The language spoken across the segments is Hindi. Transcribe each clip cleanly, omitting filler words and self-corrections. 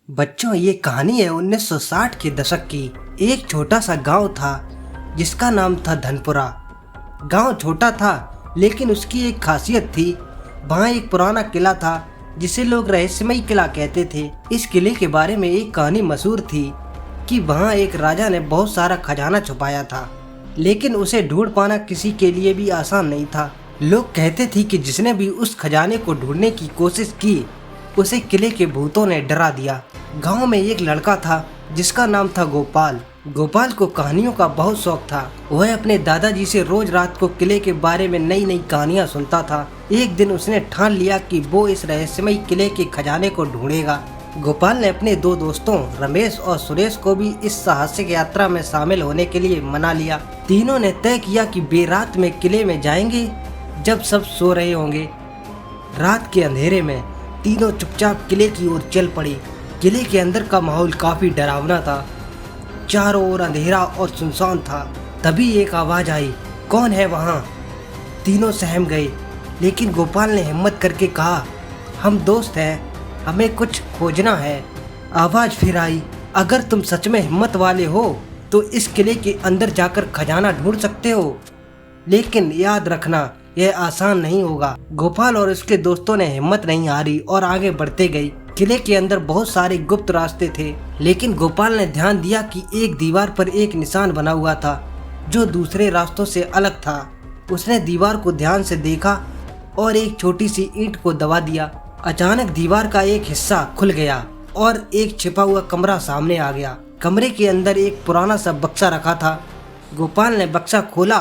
बच्चों, ये कहानी है 1960 के दशक की। एक छोटा सा गांव था जिसका नाम था धनपुरा। गांव छोटा था लेकिन उसकी एक खासियत थी। वहाँ एक पुराना किला था जिसे लोग रहस्यमयी किला कहते थे। इस किले के बारे में एक कहानी मशहूर थी कि वहाँ एक राजा ने बहुत सारा खजाना छुपाया था, लेकिन उसे ढूंढ पाना किसी के लिए भी आसान नहीं था। लोग कहते थे कि जिसने भी उस खजाने को ढूंढने की कोशिश की उसे किले के भूतों ने डरा दिया। गांव में एक लड़का था जिसका नाम था गोपाल। गोपाल को कहानियों का बहुत शौक था। वह अपने दादाजी से रोज रात को किले के बारे में नई नई कहानियां सुनता था। एक दिन उसने ठान लिया कि वो इस रहस्यमयी किले के खजाने को ढूंढेगा। गोपाल ने अपने दो दोस्तों रमेश और सुरेश को भी इस साहसिक यात्रा में शामिल होने के लिए मना लिया। तीनों ने तय किया कि वे रात में किले में जाएंगे जब सब सो रहे होंगे। रात के अंधेरे में तीनों चुपचाप किले की ओर चल पड़े। किले के अंदर का माहौल काफी डरावना था। चारों ओर अंधेरा और सुनसान था। तभी एक आवाज आई, कौन है वहाँ? तीनों सहम गए, लेकिन गोपाल ने हिम्मत करके कहा, हम दोस्त हैं, हमें कुछ खोजना है। आवाज फिर आई, अगर तुम सच में हिम्मत वाले हो तो इस किले के अंदर जाकर खजाना ढूंढ सकते हो, लेकिन याद रखना यह आसान नहीं होगा। गोपाल और उसके दोस्तों ने हिम्मत नहीं हारी और आगे बढ़ते गए। किले के अंदर बहुत सारे गुप्त रास्ते थे, लेकिन गोपाल ने ध्यान दिया कि एक दीवार पर एक निशान बना हुआ था जो दूसरे रास्तों से अलग था। उसने दीवार को ध्यान से देखा और एक छोटी सी ईंट को दबा दिया। अचानक दीवार का एक हिस्सा खुल गया और एक छिपा हुआ कमरा सामने आ गया। कमरे के अंदर एक पुराना सा बक्सा रखा था। गोपाल ने बक्सा खोला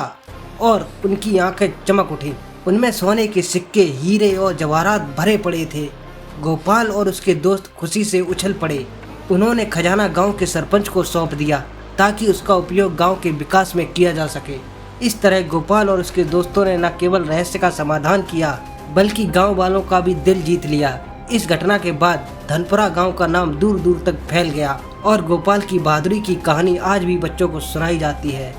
और उनकी आंखें चमक उठी। उनमें सोने के सिक्के, हीरे और जवाहरात भरे पड़े थे। गोपाल और उसके दोस्त खुशी से उछल पड़े। उन्होंने खजाना गांव के सरपंच को सौंप दिया ताकि उसका उपयोग गांव के विकास में किया जा सके। इस तरह गोपाल और उसके दोस्तों ने न केवल रहस्य का समाधान किया बल्कि गांव वालों का भी दिल जीत लिया। इस घटना के बाद धनपुरा गांव का नाम दूर दूर तक फैल गया और गोपाल की बहादुरी की कहानी आज भी बच्चों को सुनाई जाती है।